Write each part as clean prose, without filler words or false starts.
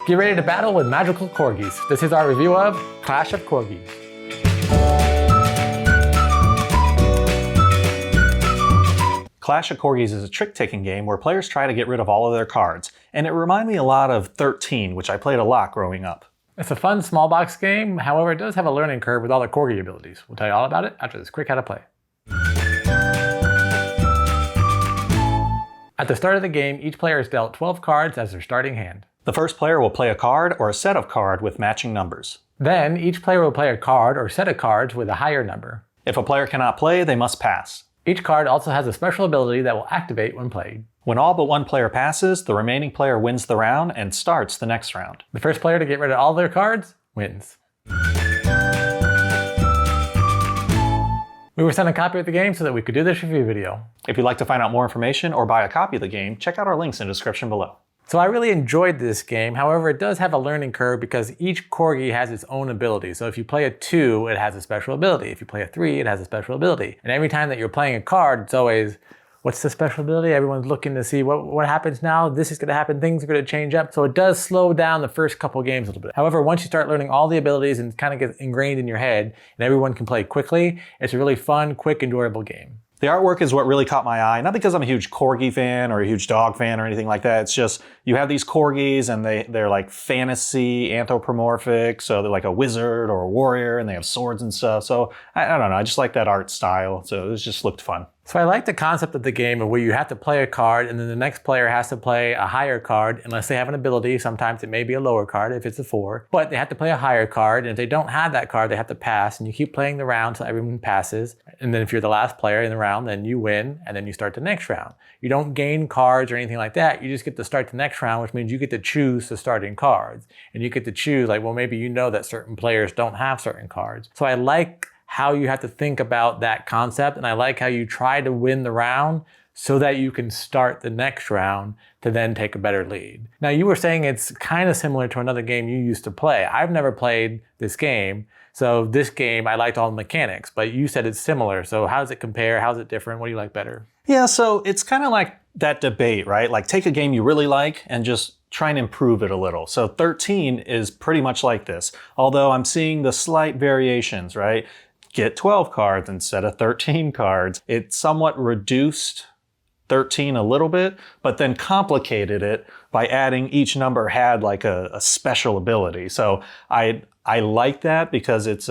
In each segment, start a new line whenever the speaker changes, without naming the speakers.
Get ready to battle with magical corgis. This is our review of Clash of Corgis.
Clash of Corgis is a trick-taking game where players try to get rid of all of their cards, and it reminded me a lot of 13, which I played a lot growing up.
It's a fun small box game, however it does have a learning curve with all the corgi abilities. We'll tell you all about it after this quick how to play. At the start of the game, each player is dealt 12 cards as their starting hand.
The first player will play a card or a set of cards with matching numbers.
Then, each player will play a card or set of cards with a higher number.
If a player cannot play, they must pass.
Each card also has a special ability that will activate when played.
When all but one player passes, the remaining player wins the round and starts the next round.
The first player to get rid of all their cards wins. We were sent a copy of the game so that we could do this review video.
If you'd like to find out more information or buy a copy of the game, check out our links in the description below.
So I really enjoyed this game, however it does have a learning curve because each corgi has its own ability. So if you play a 2, it has a special ability. If you play a 3, it has a special ability. And every time that you're playing a card, it's always, what's the special ability? Everyone's looking to see what happens now. This is going to happen, things are going to change up. So it does slow down the first couple games a little bit. However, once you start learning all the abilities and kind of get ingrained in your head and everyone can play quickly, it's a really fun, quick, enjoyable game.
The artwork is what really caught my eye, not because I'm a huge corgi fan or a huge dog fan or anything like that. It's just, you have these corgis and they're like fantasy anthropomorphic. So they're like a wizard or a warrior and they have swords and stuff. So I don't know, I just like that art style. So it just looked fun.
So I like the concept of the game of where you have to play a card and then the next player has to play a higher card unless they have an ability. Sometimes it may be a lower card if it's a 4, but they have to play a higher card. And if they don't have that card, they have to pass and you keep playing the round until everyone passes. And then if you're the last player in the round, then you win and then you start the next round. You don't gain cards or anything like that. You just get to start the next round, which means you get to choose the starting cards. And you get to choose like, well, maybe you know that certain players don't have certain cards. So I like how you have to think about that concept. And I like how you try to win the round so that you can start the next round to then take a better lead. Now you were saying it's kind of similar to another game you used to play. I've never played this game. So this game, I liked all the mechanics, but you said it's similar. So how does it compare? How's it different? What do you like better?
Yeah, so it's kind of like that debate, right? Like take a game you really like and just try and improve it a little. So 13 is pretty much like this, although I'm seeing the slight variations, right? Get 12 cards instead of 13 cards. It somewhat reduced 13 a little bit, but then complicated it by adding each number had like a special ability. So I like that because it's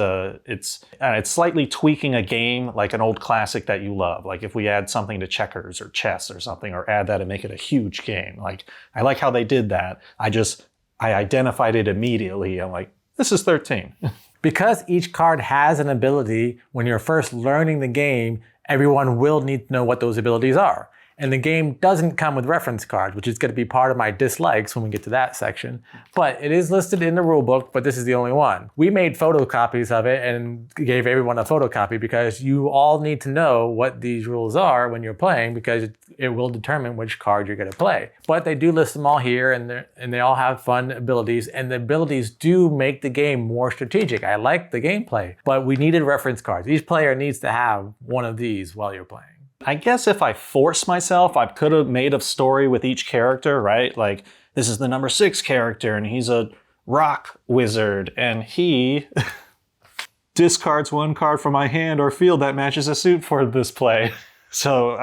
slightly tweaking a game like an old classic that you love. Like if we add something to checkers or chess or something, or add that and make it a huge game. Like I like how they did that. I identified it immediately. I'm like, this is 13.
Because each card has an ability, when you're first learning the game, everyone will need to know what those abilities are. And the game doesn't come with reference cards, which is going to be part of my dislikes when we get to that section. But it is listed in the rulebook, but this is the only one. We made photocopies of it and gave everyone a photocopy because you all need to know what these rules are when you're playing because it will determine which card you're going to play. But they do list them all here and they all have fun abilities, and the abilities do make the game more strategic. I like the gameplay, but we needed reference cards. Each player needs to have one of these while you're playing.
I guess if I forced myself, I could have made a story with each character, right? Like, this is the number 6 character, and he's a rock wizard, and he discards 1 card from my hand or field that matches a suit for this play. So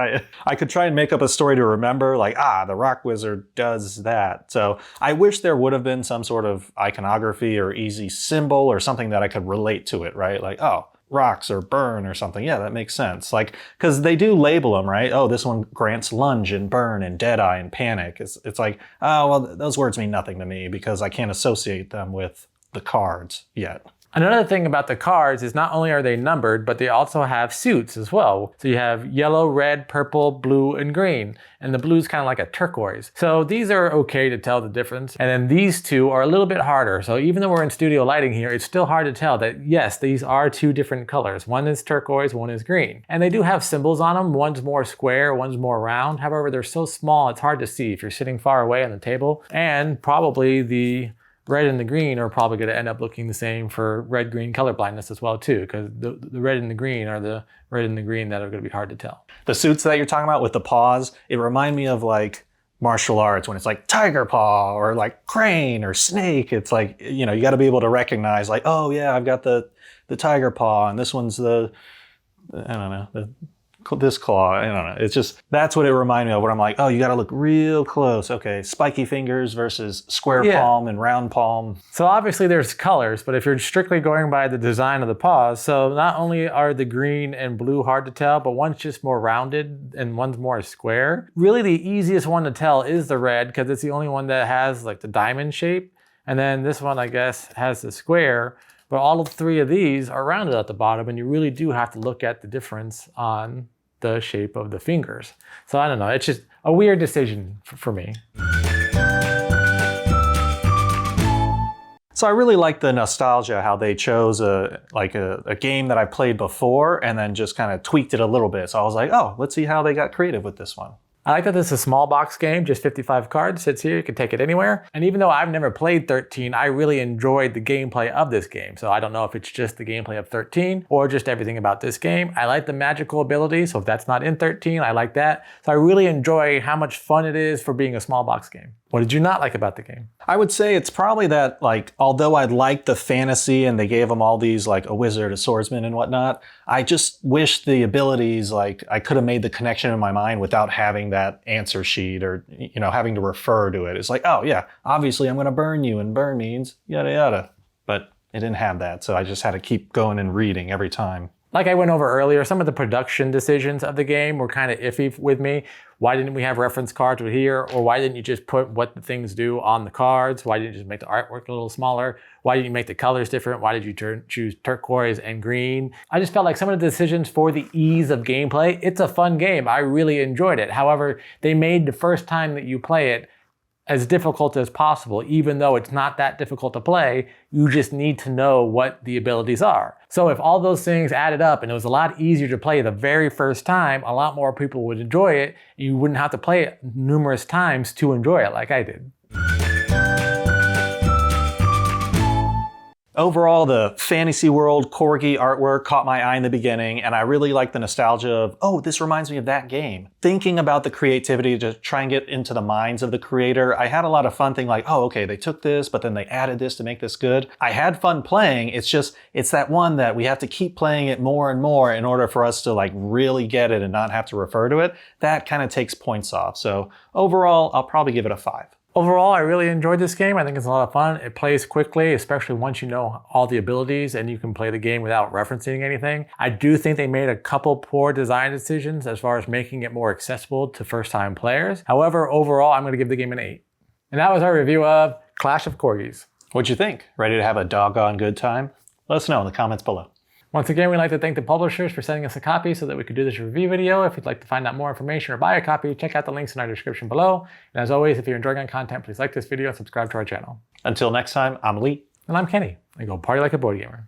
I could try and make up a story to remember, like, the rock wizard does that. So I wish there would have been some sort of iconography or easy symbol or something that I could relate to it, right? Like, oh, rocks or burn or something. Yeah, that makes sense. Like, because they do label them, right? Oh, this one grants lunge and burn and deadeye and panic. It's like, oh, well, those words mean nothing to me because I can't associate them with the cards yet.
Another thing about the cards is not only are they numbered, but they also have suits as well. So you have yellow, red, purple, blue, and green. And the blue is kind of like a turquoise. So these are okay to tell the difference. And then these two are a little bit harder. So even though we're in studio lighting here, it's still hard to tell that yes, these are 2 different colors. One is turquoise, one is green. And they do have symbols on them. One's more square, one's more round. However, they're so small, it's hard to see if you're sitting far away on the table. And probably the red and the green are probably going to end up looking the same for red-green color blindness as well too, because the red and the green are the red and the green that are going to be hard to tell.
The suits that you're talking about with the paws, it remind me of like martial arts when it's like tiger paw or like crane or snake. It's like, you got to be able to recognize like, oh yeah, I've got the tiger paw and this one's I don't know, this claw. I don't know. It's just, that's what it reminded me of when I'm like, oh, you got to look real close. Okay, spiky fingers versus square palm and round palm.
So obviously there's colors, but if you're strictly going by the design of the paws, so not only are the green and blue hard to tell, but one's just more rounded and one's more square. Really the easiest one to tell is the red because it's the only one that has like the diamond shape. And then this one, I guess, has the square. But all of three of these are rounded at the bottom, and you really do have to look at the difference on the shape of the fingers. So I don't know, it's just a weird decision for me.
So I really like the nostalgia, how they chose a game that I played before and then just kind of tweaked it a little bit. So I was like, oh, let's see how they got creative with this one.
I like that this is a small box game, just 55 cards, sits here, you can take it anywhere. And even though I've never played 13, I really enjoyed the gameplay of this game. So I don't know if it's just the gameplay of 13 or just everything about this game. I like the magical ability, so if that's not in 13, I like that. So I really enjoy how much fun it is for being a small box game. What did you not like about the game?
I would say it's probably that, like, although I like the fantasy and they gave them all these, like, a wizard, a swordsman and whatnot, I just wish the abilities, like, I could have made the connection in my mind without having that answer sheet or, having to refer to it. It's like, oh, yeah, obviously I'm going to burn you, and burn means yada yada. But it didn't have that, so I just had to keep going and reading every time.
Like I went over earlier, some of the production decisions of the game were kind of iffy with me. Why didn't we have reference cards with here? Or why didn't you just put what the things do on the cards? Why didn't you just make the artwork a little smaller? Why didn't you make the colors different? Why did you choose turquoise and green? I just felt like some of the decisions for the ease of gameplay, it's a fun game. I really enjoyed it. However, they made the first time that you play it as difficult as possible. Even though it's not that difficult to play, you just need to know what the abilities are. So if all those things added up and it was a lot easier to play the very first time, a lot more people would enjoy it. You wouldn't have to play it numerous times to enjoy it like I did.
Overall, the fantasy world Corgi artwork caught my eye in the beginning, and I really like the nostalgia of, oh, this reminds me of that game. Thinking about the creativity to try and get into the minds of the creator, I had a lot of fun thinking like, oh, okay, they took this, but then they added this to make this good. I had fun playing, it's that one that we have to keep playing it more and more in order for us to like really get it and not have to refer to it. That kind of takes points off. So overall, I'll probably give it a 5.
Overall, I really enjoyed this game. I think it's a lot of fun. It plays quickly, especially once you know all the abilities and you can play the game without referencing anything. I do think they made a couple poor design decisions as far as making it more accessible to first-time players. However, overall, I'm going to give the game an 8. And that was our review of Clash of Corgis.
What'd you think? Ready to have a doggone good time? Let us know in the comments below.
Once again, we'd like to thank the publishers for sending us a copy so that we could do this review video. If you'd like to find out more information or buy a copy, check out the links in our description below. And as always, if you're enjoying our content, please like this video and subscribe to our channel.
Until next time, I'm Lee.
And I'm Kenny. And go party like a board gamer.